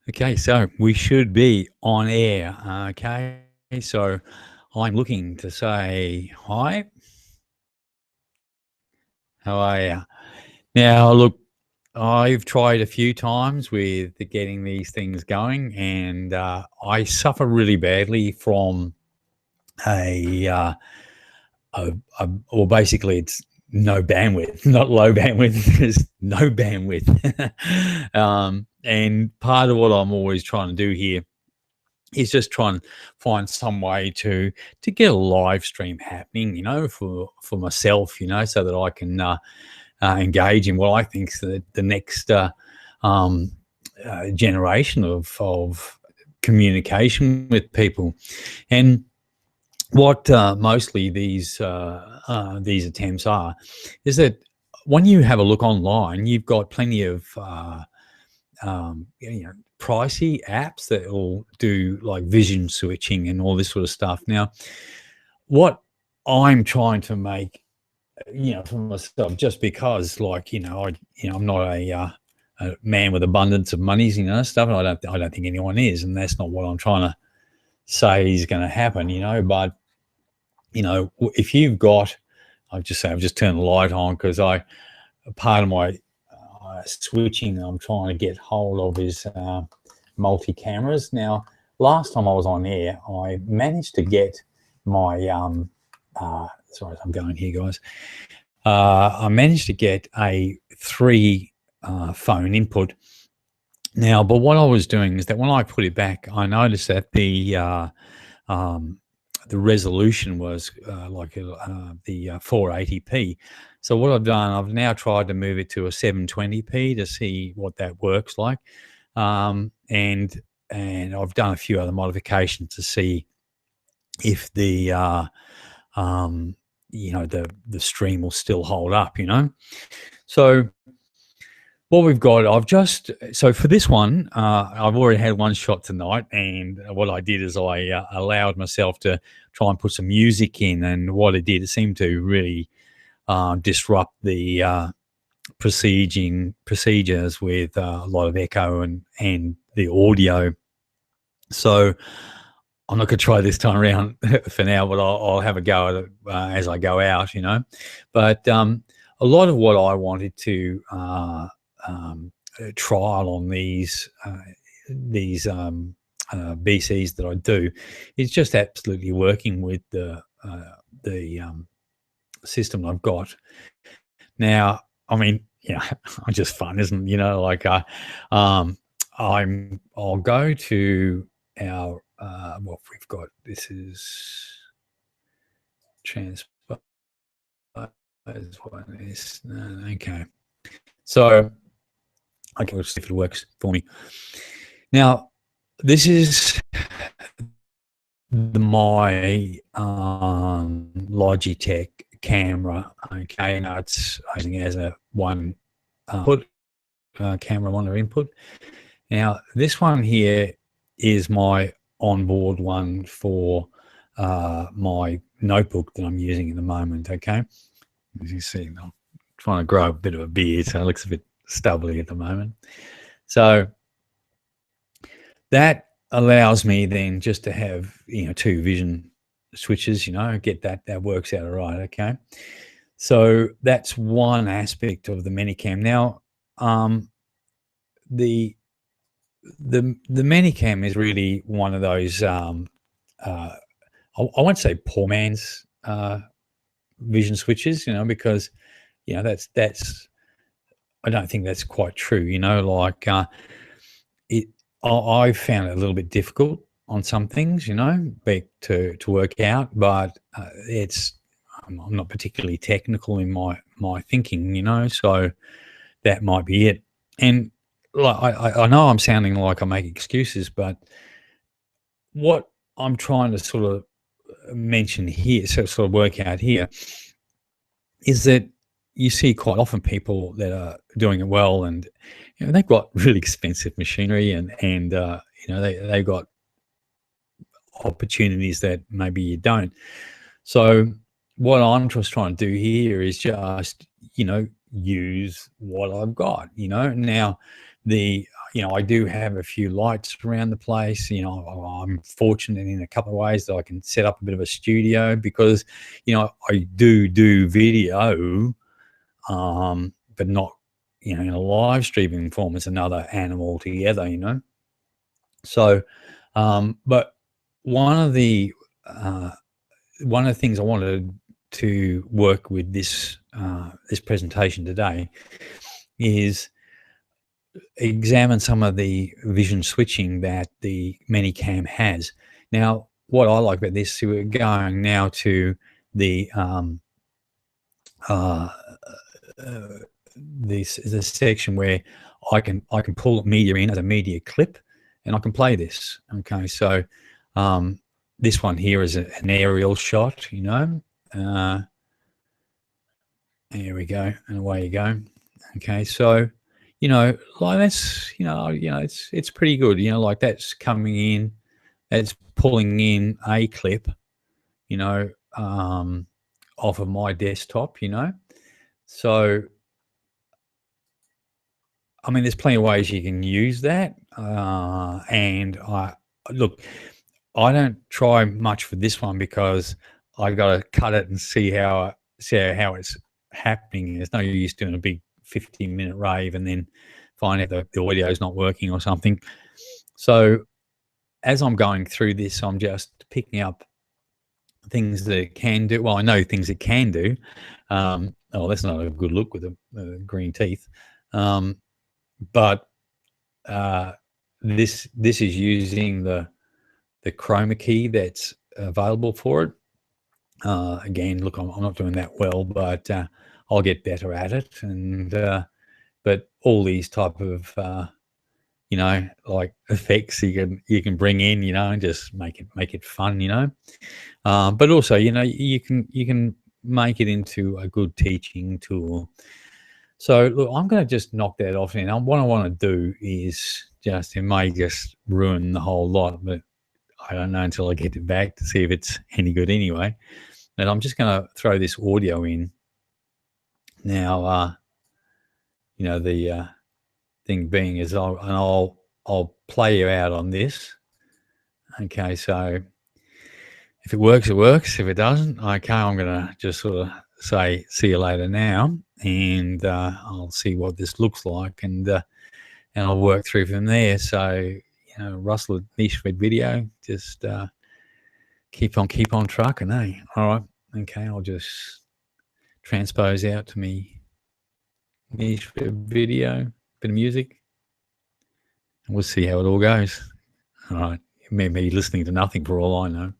Okay, so we should be on air. Okay, so I'm looking to say hi. How are you? Now, look, I've tried a few times with getting these things going, and I suffer really badly from a, uh, well, basically, it's no bandwidth, not low bandwidth, it's no bandwidth. And part of what I'm always trying to do here is just try and find some way to get a live stream happening, for myself, so that I can engage in what I think is the next um, generation of communication with people. And what mostly these attempts are is that when you have a look online, you've got plenty of pricey apps that will do like vision switching and all this sort of stuff. Now, what I'm trying to make, for myself, just because, like, I'm not a man with abundance of monies, stuff, and I don't think anyone is, and that's not what I'm trying to say is going to happen, But if you've got, I've just turned the light on because part of my switching I'm trying to get hold of is multi cameras. Now, last time I was on air, I managed to get my sorry, I'm going here, guys. I managed to get a 3 phone input. Now, but what I was doing is that when I put it back, I noticed that the resolution was the 480p. So what I've done, I've now tried to move it to a 720p to see what that works like, and I've done a few other modifications to see if the stream will still hold up. So what we've got, so for this one, I've already had one shot tonight, and what I did is I allowed myself to try and put some music in, and what it did, it seemed to really disrupt the procedures with a lot of echo and the audio. So I'm not going to try this time around for now, but I'll have a go at it as I go out, But a lot of what I wanted to trial on these BCs that I do is just absolutely working with the system I've got. Now, I mean, just fun, isn't it? I'll go to our what we've got. This is transpose one is okay. So okay, let's see if it works for me. Now, this is my Logitech camera. Okay, now it's using it as a one camera monitor input. Now, this one here is my onboard one for my notebook that I'm using at the moment. Okay, as you see, I'm trying to grow a bit of a beard, so it looks a bit stubbly at the moment. So that allows me then just to have 2 vision switches, get that works out all right. Okay, so that's one aspect of the Manycam. Now, the Manycam is really one of those I won't say poor man's vision switches, because that's I don't think that's quite true. I found it a little bit difficult on some things, to work out, but I'm not particularly technical in my thinking, so that might be it. And like I know I'm sounding like I make excuses, but what I'm trying to sort of mention here, so sort of work out here, is that you see quite often people that are doing it well, and they've got really expensive machinery, and they've got opportunities that maybe you don't. So what I'm just trying to do here is just use what I've got. Now you know, I do have a few lights around the place. You know, I'm fortunate in a couple of ways that I can set up a bit of a studio because, you know, I do video, but not, you know, in a live streaming form. It's another animal altogether, you know. So, but one of the things I wanted to work with this this presentation today is examine some of the vision switching that the Manycam has. Now, what I like about this, so we're going now to the this is a section where I can pull media in as a media clip, and I can play this. Okay, so this one here is an aerial shot. You know, there we go, and away you go. Okay, so you know, like that's you know, it's pretty good. You know, like that's coming in, it's pulling in a clip. You know, off of my desktop. You know, so I mean, there's plenty of ways you can use that. And look, I don't try much for this one because I got to cut it and see how it's happening. There's no use doing a big 15-minute rave and then find out the audio is not working or something. So as I'm going through this, I'm just picking up things that it can do. Well, I know things it can do. Oh, that's not a good look with the green teeth. But this is using the chroma key that's available for it. Again, look, I'm not doing that well, but I'll get better at it. And but all these type of you know, like effects you can bring in, you know, and just make it fun, you know. But also, you know, you can make it into a good teaching tool. So look, I'm going to just knock that off. And what I want to do is it may just ruin the whole lot, but I don't know until I get it back to see if it's any good anyway. And I'm just going to throw this audio in now. You know, the thing being is I'll play you out on this. Okay, so if it works, it works. If it doesn't, okay, I'm going to just sort of say see you later now, and I'll see what this looks like, and I'll work through from there. So, you know, Russell Niche Fed Video, just keep on trucking, eh? All right, okay, I'll just transpose out to me Niche Fed Video, bit of music, and we'll see how it all goes. All right, it may be listening to nothing for all I know.